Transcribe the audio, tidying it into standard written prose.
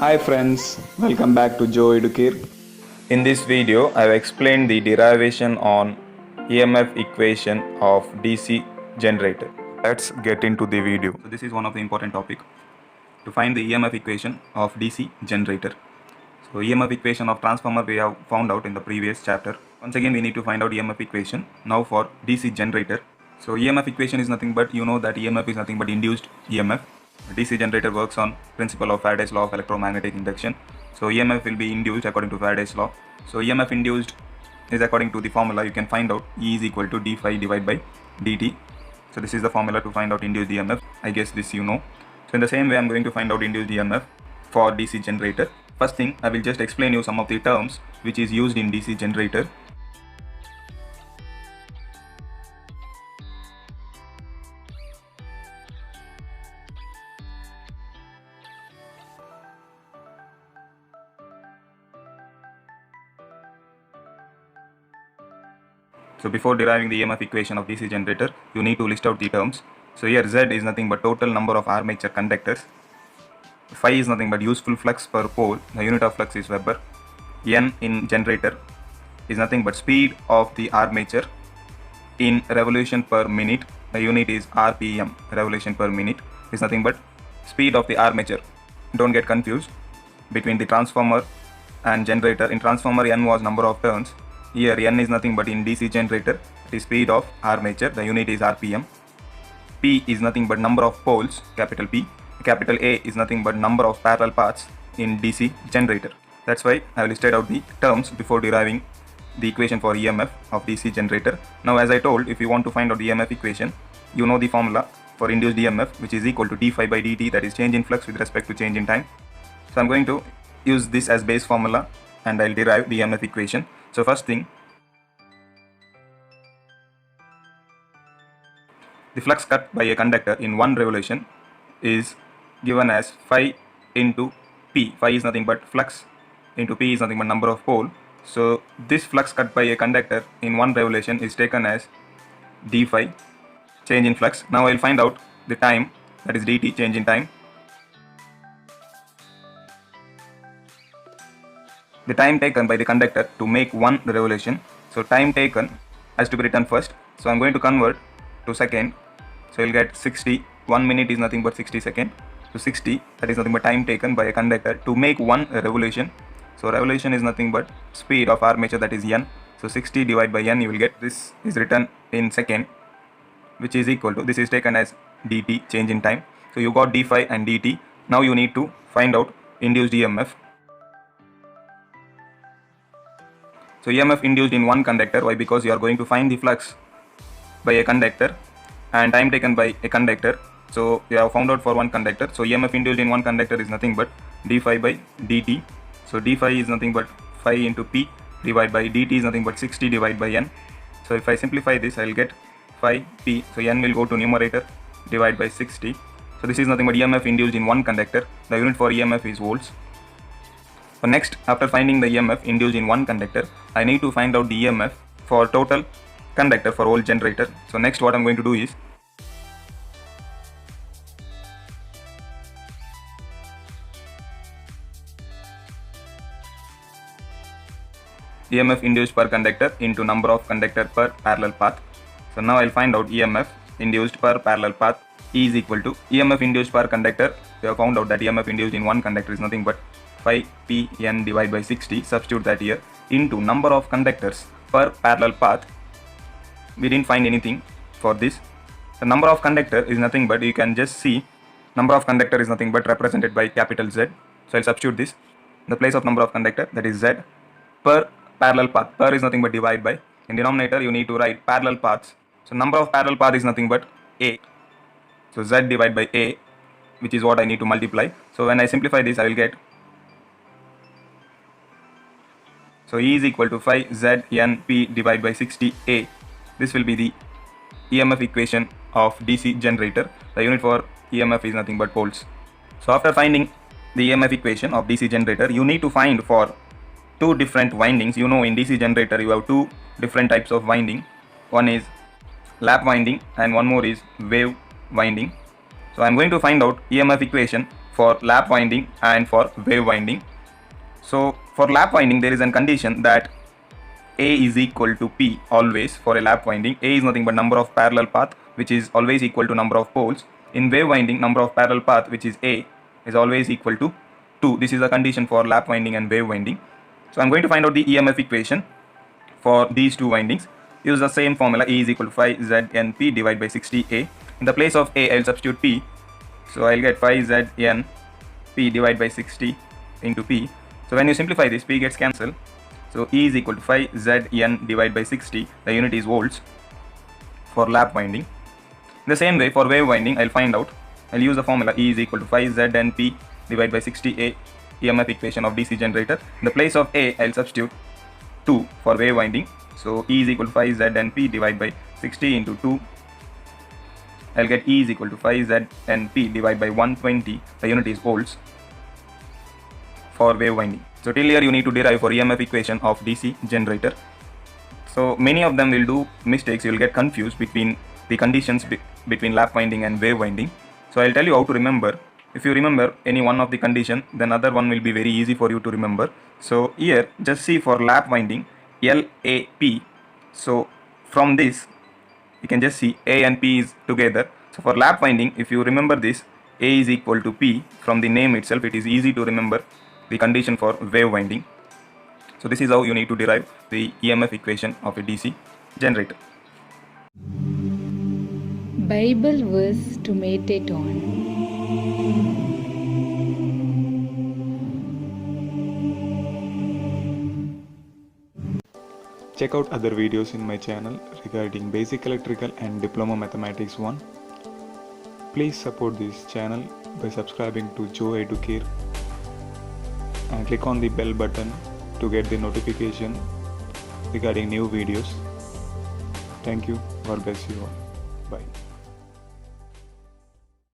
Hi friends, welcome back to Joe Educare. In this video, I have explained the derivation on EMF equation of DC generator. Let's get into the video. So this is one of the important topic to find the EMF equation of DC generator. So EMF equation of transformer we have found out in the previous chapter. Once again we need to find out EMF equation now for DC generator. So EMF equation is nothing but you know that EMF is nothing but induced EMF. DC generator works on principle of Faraday's law of electromagnetic induction. So EMF will be induced according to Faraday's law. So EMF induced is according to the formula you can find out E is equal to d phi divided by dt. So this is the formula to find out induced EMF. I guess this you know. So in the same way I'm going to find out induced EMF for DC generator. First thing I will just explain you some of the terms which is used in DC generator. So before deriving the EMF equation of DC generator, you need to list out the terms. So here Z is nothing but total number of armature conductors. Phi is nothing but useful flux per pole. The unit of flux is Weber. N in generator is nothing but speed of the armature in revolution per minute. The unit is RPM, revolution per minute, is nothing but speed of the armature. Don't get confused between the transformer and generator. In transformer, N was number of turns. Here N is nothing but in DC generator, it is speed of armature, the unit is RPM. P is nothing but number of poles, capital P. Capital A is nothing but number of parallel paths in DC generator. That's why I have listed out the terms before deriving the equation for EMF of DC generator. Now as I told, if you want to find out the EMF equation, you know the formula for induced EMF, which is equal to d phi by dt, that is change in flux with respect to change in time. So I'm going to use this as base formula and I'll derive the EMF equation. So first thing, the flux cut by a conductor in one revolution is given as phi into P. Phi is nothing but flux into P is nothing but number of pole. So this flux cut by a conductor in one revolution is taken as d phi, change in flux. Now I will find out the time, that is dt, change in time. The time taken by the conductor to make one revolution. So time taken has to be written first. So I'm going to convert to second. So you'll get 60. 1 minute is nothing but 60 seconds. So 60, that is nothing but time taken by a conductor to make one revolution. So revolution is nothing but speed of armature, that is N. So 60 divided by N, you will get, this is written in second, which is equal to, this is taken as dt, change in time. So you got d phi and dt. Now you need to find out induced EMF. So EMF induced in one conductor. Why? Because you are going to find the flux by a conductor and time taken by a conductor. So you have found out for one conductor. So EMF induced in one conductor is nothing but d phi by dt. So d phi is nothing but phi into P divided by dt is nothing but 60 divided by N. So if I simplify this, I will get phi P. So N will go to numerator, divided by 60. So this is nothing but EMF induced in one conductor. The unit for EMF is volts. So next, after finding the EMF induced in one conductor, I need to find out the EMF for total conductor for whole generator. So next what I'm going to do is, EMF induced per conductor into number of conductor per parallel path. So now I'll find out EMF induced per parallel path is equal to EMF induced per conductor. We have found out that EMF induced in one conductor is nothing but phi P N divided by 60. Substitute that here into number of conductors per parallel path. We didn't find anything for this. The number of conductor is nothing but, you can just see, number of conductor is nothing but represented by capital Z. So I'll substitute this in the place of number of conductor, that is Z, per parallel path. Per is nothing but divide by, in denominator you need to write parallel paths. So number of parallel path is nothing but A. So Z divided by A, which is what I need to multiply. So when I simplify this, I will get, so E is equal to phi Z N P divided by 60A. This will be the EMF equation of DC generator. The unit for EMF is nothing but volts. So after finding the EMF equation of DC generator, you need to find for two different windings. You know in DC generator you have two different types of winding. One is lap winding and one more is wave winding. So I am going to find out EMF equation for lap winding and for wave winding. So for lap winding, there is a condition that A is equal to P always for a lap winding. A is nothing but number of parallel path, which is always equal to number of poles. In wave winding, number of parallel path, which is A, is always equal to 2. This is a condition for lap winding and wave winding. So I'm going to find out the EMF equation for these two windings. Use the same formula, E is equal to phi ZNP divided by 60A. In the place of A, I'll substitute P. So I'll get phi ZN P divided by 60 into P. So when you simplify this, P gets cancelled. So E is equal to phi Zn divided by 60. The unit is volts for lap winding. In the same way, for wave winding, I'll find out. I'll use the formula E is equal to phi Znp divided by 60A EMF equation of DC generator. In the place of A, I'll substitute 2 for wave winding. So E is equal to phi Znp divided by 60 into 2. I'll get E is equal to phi Znp divided by 120. The unit is volts for wave winding. So till here you need to derive for EMF equation of DC generator. So many of them will do mistakes. You will get confused between the conditions between lap winding and wave winding. So I'll tell you how to remember. If you remember any one of the condition, then other one will be very easy for you to remember. So here just see for lap winding LAP. So from this you can just see A and P is together. So for lap winding, if you remember this, A is equal to P, from the name itself it is easy to remember the condition for wave winding. So this is how you need to derive the EMF equation of a DC generator. Bible verse to meditate on. Check out other videos in my channel regarding Basic Electrical and Diploma Mathematics 1. Please support this channel by subscribing to Joe Educare and click on the bell button to get the notification regarding new videos. Thank you. God bless you all. Bye.